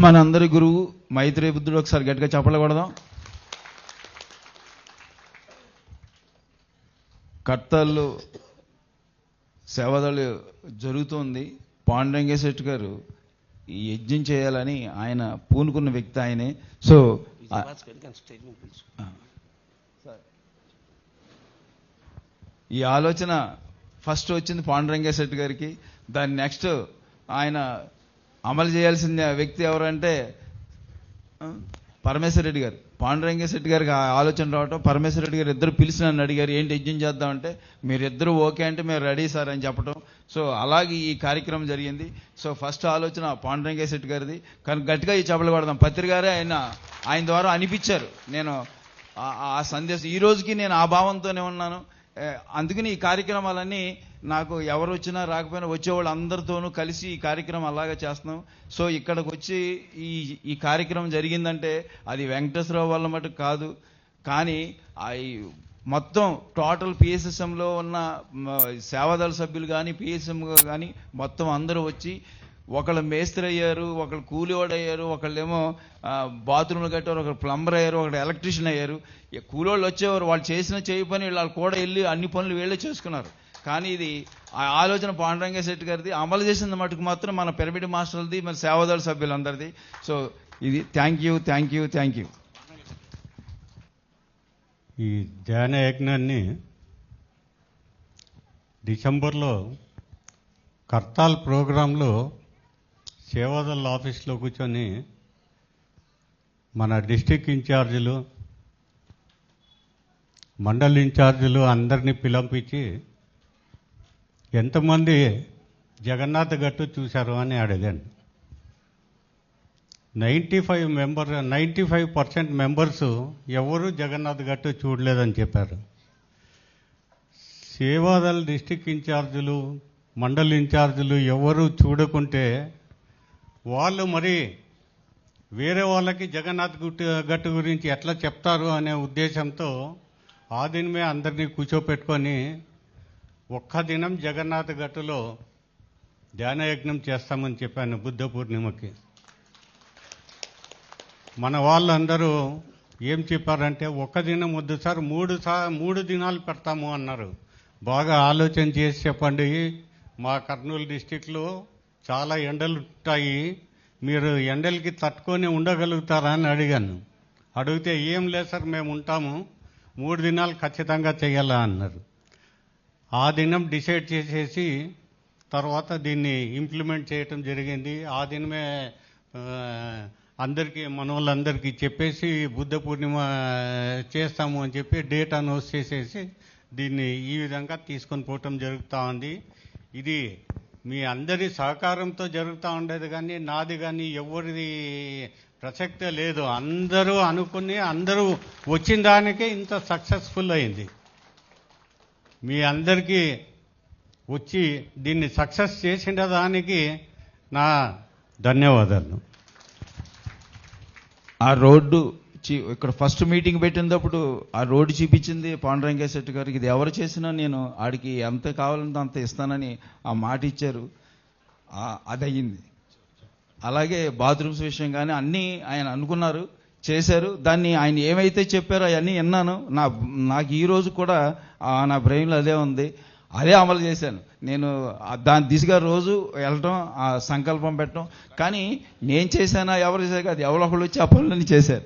మనందరి గురువు మైత్రేయ బుద్ధుడు ఒకసారి గట్టిగా చెప్పలకూడదాం. కర్తల్లో సేవదళ జరుగుతోంది. పాండురంగ శెట్టి గారు ఈ యజ్ఞం చేయాలని ఆయన పూనుకున్న వ్యక్తి ఆయనే. సో ఈ ఆలోచన ఫస్ట్ వచ్చింది పాండురంగ శెట్టి గారికి. దాని నెక్స్ట్ ఆయన అమలు చేయాల్సిన వ్యక్తి ఎవరంటే పరమేశ్వర రెడ్డి గారు. పాండురంగ శెట్టి గారికి ఆ ఆలోచన రావటం, పరమేశ్వర రెడ్డి గారు ఇద్దరు పిలిచి నన్ను అడిగారు ఏంటి యజ్ఞం చేద్దామంటే, మీరిద్దరూ ఓకే అంటే మేము రెడీ సార్ అని చెప్పడం. సో అలాగే ఈ కార్యక్రమం జరిగింది. సో ఫస్ట్ ఆలోచన పాండురంగ శెట్టి గారిది. కానీ గట్టిగా ఈ చెప్పలు కొడదాం. పత్రి గారే ఆయన ద్వారా అనిపించారు. నేను ఆ సందేశం ఈ రోజుకి నేను ఆ భావంతోనే ఉన్నాను. అందుకని ఈ కార్యక్రమాలన్నీ నాకు ఎవరు వచ్చినా రాకపోయినా వచ్చేవాళ్ళు అందరితోనూ కలిసి ఈ కార్యక్రమం అలాగే చేస్తున్నాం. సో ఇక్కడికి వచ్చి ఈ కార్యక్రమం జరిగిందంటే అది వెంకటేశ్వరరావు వల్ల మటుకు కాదు, కానీ మొత్తం టోటల్ పిఎస్ఎస్ఎంలో ఉన్న సేవాదళ సభ్యులు కానీ పిఎస్ఎం కానీ మొత్తం అందరూ వచ్చి ఒకళ్ళు మేస్త్రి అయ్యారు, ఒకళ్ళు కూలివాడు అయ్యారు, ఒకళ్ళేమో బాత్రూమ్లు కట్టారు, ఒకళ్ళు ప్లంబర్ అయ్యారు, ఒకళ్ళు ఎలక్ట్రీషియన్ అయ్యారు. కూలివాళ్ళు వచ్చేవారు, వాళ్ళు చేసిన చేయి పని వాళ్ళు కూడా వెళ్ళి అన్ని పనులు వీళ్ళే చేసుకున్నారు. కానీ ఇది ఆ ఆలోచన పాండురంగ శెట్టి గారిది. అమలు చేసిన మటుకు మాత్రం మన పిరమిడ్ మాస్టర్లది, మన సేవాదళ సభ్యులందరిది. సో ఇది థ్యాంక్ యూ. ఈ ధ్యాన యజ్ఞాన్ని డిసెంబర్లో కర్తాల్ ప్రోగ్రాంలో సేవాదళ ఆఫీస్లో కూర్చొని మన డిస్టిక్ ఇన్ఛార్జీలు, మండల్ ఇన్ఛార్జీలు అందరినీ పిలిపించి ఎంతమంది జగన్నాథ గట్టు చూశారు అని అడిగాను. 95% మెంబర్స్ ఎవరు జగన్నాథ్ గట్టు చూడలేదని చెప్పారు. సేవాదళ డిస్టిక్ ఇన్ఛార్జీలు, మండల్ ఇన్ఛార్జీలు ఎవరు చూడకుంటే వాళ్ళు మరి వేరే వాళ్ళకి జగన్నాథ్ గట్టు గురించి ఎట్లా చెప్తారు అనే ఉద్దేశంతో ఆ దినమే అందరినీ కూర్చోపెట్టుకొని ఒక్క దినం జగన్నాథ్ గట్టులో ధ్యానయజ్ఞం చేస్తామని చెప్పాను బుద్ధ పూర్ణిమకి. మన వాళ్ళందరూ ఏం చెప్పారంటే ఒక్క దినం వద్దు సార్, 3 దినాలు పెడతాము అన్నారు. బాగా ఆలోచన చేసి చెప్పండి, మా కర్నూలు డిస్టిక్లో చాలా ఎండలు ఉంటాయి, మీరు ఎండలకి తట్టుకొని ఉండగలుగుతారా అని అడిగాను. అడిగితే ఏం లేదు సార్ మేము ఉంటాము, 3 దినాలు ఖచ్చితంగా చేయాలా అన్నారు. ఆ దినం డిసైడ్ చేసేసి తర్వాత దీన్ని ఇంప్లిమెంట్ చేయటం జరిగింది. ఆ దినమే అందరికీ మన వాళ్ళందరికీ చెప్పేసి బుద్ధ పూర్ణిమ చేస్తాము అని చెప్పి డేట్ అనౌన్స్ చేసేసి దీన్ని ఈ విధంగా తీసుకొని పోవటం జరుగుతూ ఉంది. ఇది మీ అందరి సహకారంతో జరుగుతూ ఉండేది, కానీ నాది కానీ ఎవరిది ప్రసక్తే లేదు. అందరూ అనుకుని అందరూ వచ్చిన దానికే ఇంత సక్సెస్ఫుల్ అయింది. మీ అందరికీ వచ్చి దీన్ని సక్సెస్ చేసిన దానికి నా ధన్యవాదాలు. ఆ రోడ్డు ఇక్కడ ఫస్ట్ మీటింగ్ పెట్టినప్పుడు ఆ రోడ్డు చూపించింది పాండురంగ శెట్టి గారికి. ఇది ఎవరు చేసినా నేను ఆడికి ఎంత కావాలంటే అంత ఇస్తానని ఆ మాట ఇచ్చారు. అది అయ్యింది. అలాగే బాత్రూమ్స్ విషయం కానీ అన్నీ ఆయన అనుకున్నారు, చేశారు. దాన్ని ఆయన ఏమైతే చెప్పారో అవన్నీ విన్నాను. నాకు ఈ రోజు కూడా నా బ్రెయిన్లో అదే ఉంది, అదే అమలు చేశాను. నేను దాని దిశగా రోజు వెళ్ళటం, ఆ సంకల్పం పెట్టడం. కానీ నేను చేశానా ఎవరు చేశారు కాదు, ఎవరొకళ్ళు వచ్చి ఆ పనులన్నీ చేశారు.